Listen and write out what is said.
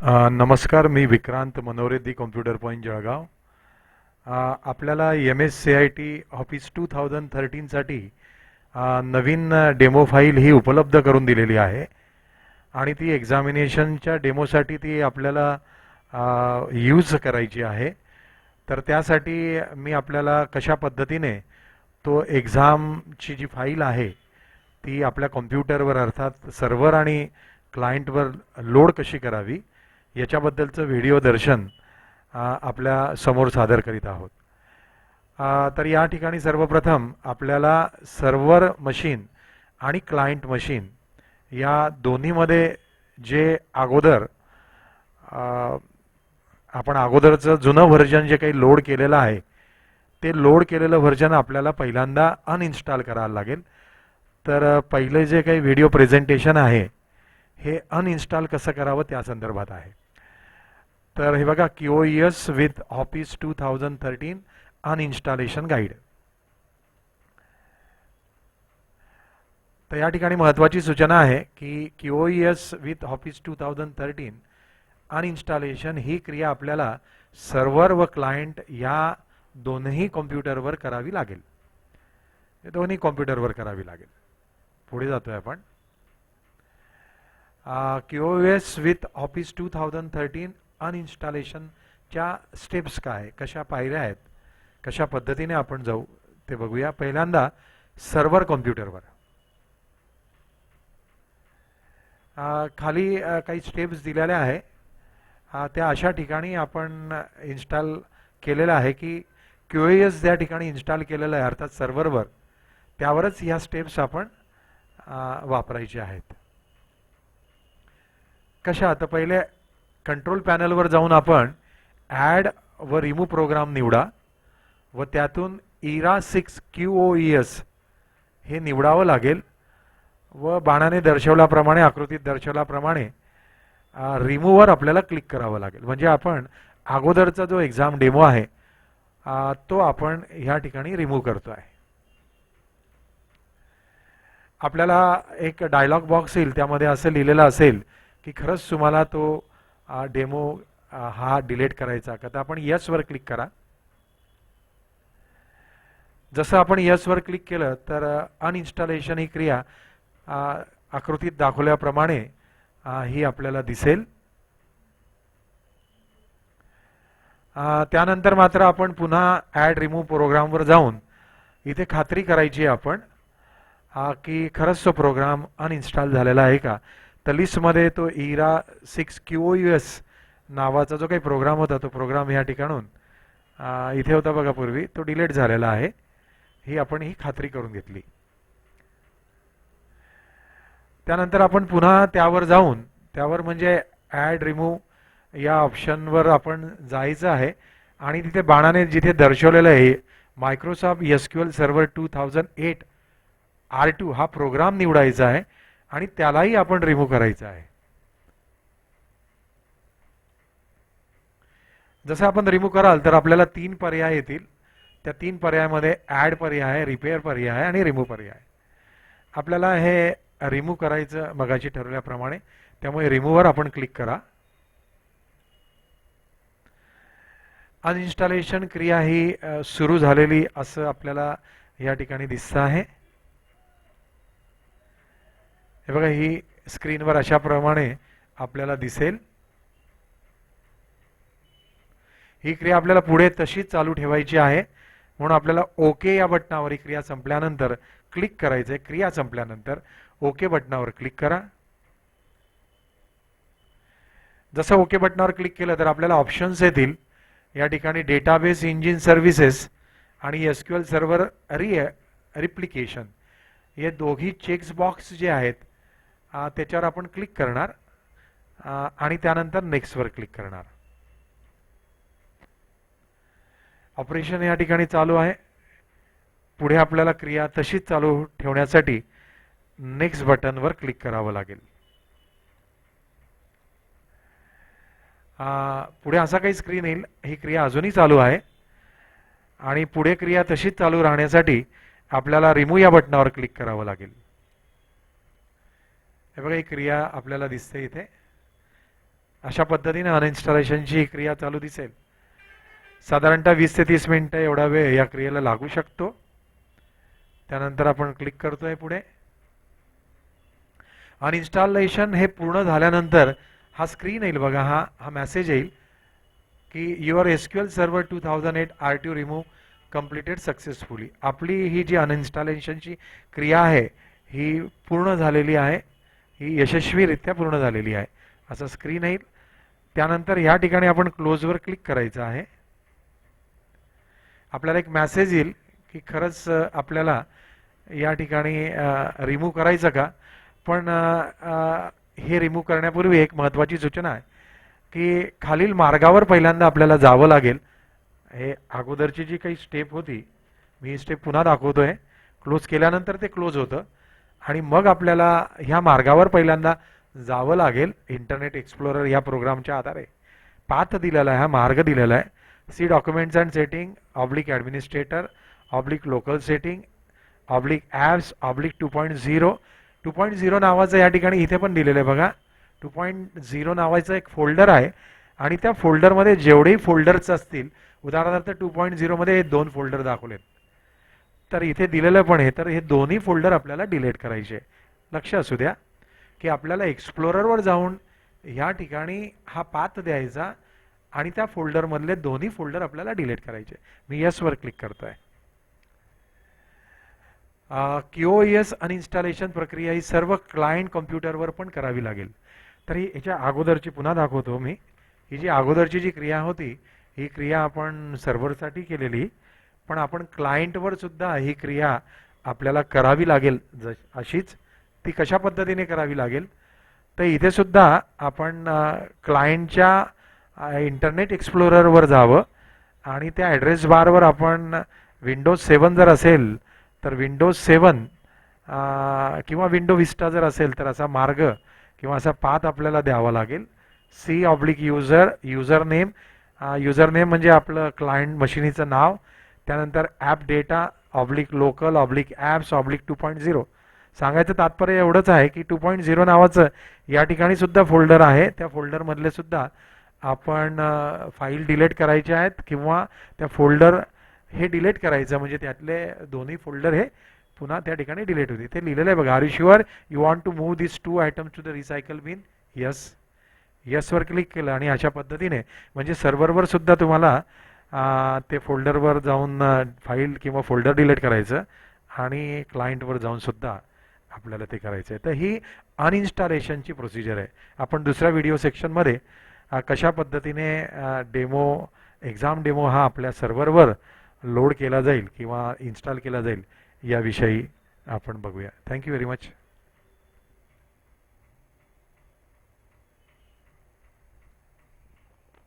नमस्कार, मी विक्रांत मनोरे computer point Jalgaon. आपल्याला MSCIT ऑफिस 2013साठी नवीन डेमो फाईल ही उपलब्ध करून दिलेली आहे आणि ती एक्झामिनेशनच्या डेमोसाठी ती आपल्याला यूज करायची आहे. तर त्यासाठी मी आपल्याला कशा पद्धतीने तो एक्झामची जी फाईल आहे ती आपल्या कॉम्प्युटरवर अर्थात सर्व्हर आणि क्लायंटवर लोड कशी करावी याच्याबद्दलचं व्हिडिओ दर्शन आपल्या समोर सादर करीत आहोत. तर या ठिकाणी सर्वप्रथम आपल्याला सर्व्हर मशीन आणि क्लायंट मशीन या दोन्हीमध्ये जे अगोदर आपण अगोदरचं जुनं व्हर्जन जे काही लोड केलेलं आहे ते लोड केलेलं व्हर्जन आपल्याला पहिल्यांदा अनइन्स्टॉल करायला लागेल. तर पहिले जे काही व्हिडिओ प्रेझेंटेशन आहे हे अनइन्स्टॉल कसं करावं त्या संदर्भात आहे. तर हे बघा, QoS विथ ऑफिस 2013 अनइन्स्टॉलेशन गाईड. तर या ठिकाणी महत्त्वाची सूचना आहे की QoS विथ ऑफिस 2013 अनइन्स्टॉलेशन ही क्रिया आपल्याला सर्व्हर व क्लायंट या दोन्ही कॉम्प्युटरवर करावी लागेल. दोन्ही कॉम्प्युटरवर करावी लागेल. पुढे जातोय आपण. QoS विथ ऑफिस 2013 अनइन्स्टॉलेशनच्या स्टेप्स काय, कशा पायऱ्या आहेत, कशा पद्धतीने आपण जाऊ ते बघूया. पहिल्यांदा सर्व्हर कॉम्प्युटरवर खाली काही स्टेप्स दिलेल्या आहे. त्या अशा ठिकाणी आपण इन्स्टॉल केलेलं आहे की QoS ज्या ठिकाणी इन्स्टॉल केलेलं आहे अर्थात सर्व्हरवर त्यावरच ह्या स्टेप्स आपण वापरायचे आहेत. कशा, तर पहिले कंट्रोल पॅनलवर जाऊन आपण ॲड व रिमूव्ह प्रोग्राम निवडा व त्यातून ERA6 QoS हे निवडावं लागेल व बाणाने दर्शवल्याप्रमाणे, आकृतीत दर्शवल्याप्रमाणे रिमूव्हवर आपल्याला क्लिक करावं लागेल. म्हणजे आपण अगोदरचा जो एक्झाम डेमो आहे तो आपण ह्या ठिकाणी रिमूव्ह करतो आहे. आपल्याला एक डायलॉग बॉक्स येईल, त्यामध्ये असं लिहिलेलं असेल की खरंच तुम्हाला तो डेमो हा डिलीट करायचा का, तर आपण यस वर क्लिक करा. जसं आपण यस वर क्लिक केलं तर अनइन्स्टॉलेशन ही क्रिया आकृतीत दाखवल्याप्रमाणे ही आपल्याला दिसेल. त्यानंतर मात्र आपण पुन्हा ॲड रिमूव्ह प्रोग्रामवर जाऊन इथे खात्री करायची आपण की खरंच तो प्रोग्राम अनइन्स्टॉल झालेला आहे का. तर लिस्टमध्ये तो ERA6 QoS नावाचा जो काही प्रोग्राम होता तो प्रोग्राम या ठिकाणून इथे होता बघा पूर्वी, तो डिलीट झालेला आहे. ही आपण ही खात्री करून घेतली. त्यानंतर आपण पुन्हा त्यावर जाऊन, त्यावर म्हणजे ॲड रिमूव्ह या ऑप्शनवर आपण जायचं आहे आणि तिथे बाणाने जिथे दर्शवलेलं आहे मायक्रोसॉफ्ट SQL सर्व्हर 2008 R2 हा प्रोग्राम निवडायचा आहे आणि त्यालाही आपण रिमूव्ह करायचं आहे. जसं आपण रिमूव्ह कराल तर आपल्याला 3 पर्याय येतील. त्या 3 पर्यायामध्ये ॲड पर्याय, रिपेअर पर्याय आणि रिमूव्ह पर्याय. आपल्याला हे रिमूव्ह करायचं मगाशी ठरवल्याप्रमाणे, त्यामुळे रिमूव्हवर आपण क्लिक करा. अनइन्स्टॉलेशन क्रिया ही सुरू झालेली असं आपल्याला या ठिकाणी दिसतं आहे. हे बघा, ही स्क्रीनवर अशा प्रमाणे आपल्याला दिसेल. ही क्रिया आपल्याला पुढे तशीच चालू ठेवायची आहे, म्हणून आपल्याला ओके या बटनावर ही क्रिया संपल्यानंतर क्लिक करायचं आहे. क्रिया संपल्यानंतर ओके बटनावर क्लिक करा. जसं ओके बटनावर क्लिक केलं तर आपल्याला ऑप्शन्स येतील. या ठिकाणी डेटाबेस इंजिन सर्व्हिसेस आणि SQL सर्व्हर रिप्लिकेशन हे दोघी चेक्स बॉक्स जे आहेत त्याच्यावर आपण क्लिक करणार आणि त्यानंतर नेक्स्टवर क्लिक करणार. ऑपरेशन या ठिकाणी चालू आहे. पुढे आपल्याला क्रिया तशीच चालू ठेवण्यासाठी नेक्स्ट बटनवर क्लिक करावं लागेल. पुढे असा काही स्क्रीन येईल. ही क्रिया अजूनही चालू आहे आणि पुढे क्रिया तशीच चालू राहण्यासाठी आपल्याला रिमूव्ह या बटनावर क्लिक करावं लागेल. हे बघा, ही क्रिया आपल्याला दिसते इथे. अशा पद्धतीने अनइन्स्टॉलेशनची क्रिया चालू दिसेल. साधारणतः 20 ते 30 मिनिटं एवढा वेळ या क्रियेला लागू शकतो. त्यानंतर आपण क्लिक करतोय पुढे. अनइन्स्टॉलेशन हे पूर्ण झाल्यानंतर हा स्क्रीन येईल बघा, हा मेसेज येईल की your SQL server 2008 RTO remove completed successfully. आपली ही जी अनइन्स्टॉलेशनची क्रिया आहे ही पूर्ण झालेली आहे, ही यशस्वीरित्या पूर्ण झालेली आहे असं स्क्रीन येईल. त्यानंतर या ठिकाणी आपण क्लोजवर क्लिक करायचं आहे. आपल्याला एक मेसेज येईल की खरंच आपल्याला या ठिकाणी रिमूव्ह करायचं का. पण हे रिमूव्ह करण्यापूर्वी एक महत्त्वाची सूचना आहे की खालील मार्गावर पहिल्यांदा आपल्याला जावं लागेल. हे अगोदरची जी काही स्टेप होती मी ही स्टेप पुन्हा दाखवतोय. क्लोज केल्यानंतर ते क्लोज होतं आणि मग आपल्याला ह्या मार्गावर पहिल्यांदा जावं लागेल. इंटरनेट एक्सप्लोरर या प्रोग्रामच्या आधारे पाथ दिलेला आहे, हा मार्ग दिलेला आहे. C documents and setting oblique administrator oblique local setting oblique apps oblique 2.0. 2.0 नावाचं या ठिकाणी इथे पण दिलेलं आहे बघा. 2.0 नावाचं एक फोल्डर आहे आणि त्या फोल्डरमध्ये जेवढेही फोल्डर्स असतील, उदाहरणार्थ 2.0 मध्ये 2 फोल्डर दाखवलेत, तर इथे दिलेलं पण आहे. तर हे दोन्ही फोल्डर आपल्याला डिलीट करायचे. लक्ष असू द्या की आपल्याला एक्सप्लोररवर जाऊन या ठिकाणी हा पाथ द्यायचा आणि त्या फोल्डरमधले दोन्ही फोल्डर आपल्याला डिलीट करायचे. मी यसवर क्लिक करतोय. QoS अनइन्स्टॉलेशन प्रक्रिया ही सर्व क्लायंट कॉम्प्युटरवर पण करावी लागेल. तर ही याच्या अगोदरची पुन्हा दाखवतो मी. ही जी अगोदरची जी क्रिया होती ही क्रिया आपण सर्व्हरसाठी केलेली, पण आपण क्लायंटवर सुद्धा ही क्रिया आपल्याला करावी लागेल. अशीच ती कशा पद्धतीने करावी लागेल तर इथे सुद्धा आपण क्लायंटच्या इंटरनेट एक्सप्लोररवर जावं आणि त्या ॲड्रेस बारवर आपण विंडोज 7 जर असेल तर विंडोज 7 किंवा विंडो विस्टा जर असेल तर असा मार्ग किंवा असा पाथ आपल्याला द्यावा लागेल. सी ऑब्लिक युजर नेम म्हणजे आपलं क्लायंट मशिनीचं नाव. त्यानंतर app data oblique local oblique apps oblique 2.0. सांगायचं तात्पर्य एवढंच आहे की 2.0 नावाचं या ठिकाणी सुद्धा फोल्डर आहे. त्या फोल्डरमधले सुद्धा आपण फाईल डिलीट करायच्या आहेत किंवा त्या फोल्डर हे डिलीट करायचं म्हणजे त्यातले दोन्ही फोल्डर हे पुन्हा त्या ठिकाणी डिलीट होते. ते लिहिलेलं आहे बघा, are you sure you want to move this 2 items to the recycle bin. यसवर क्लिक केलं आणि अशा पद्धतीने म्हणजे सर्व्हरवर सुद्धा तुम्हाला ते फोल्डरवर जाऊन फाईल किंवा फोल्डर डिलीट करायचं आणि क्लायंटवर जाऊन सुद्धा आपल्याला ते करायचं आहे. तर ही अनइन्स्टॉलेशनची प्रोसिजर आहे. आपण दुसऱ्या व्हिडिओ सेक्शनमध्ये कशा पद्धतीने एक्झाम डेमो हा आपल्या सर्व्हरवर लोड केला जाईल किंवा इन्स्टॉल केला जाईल याविषयी आपण बघूया. Thank you very much.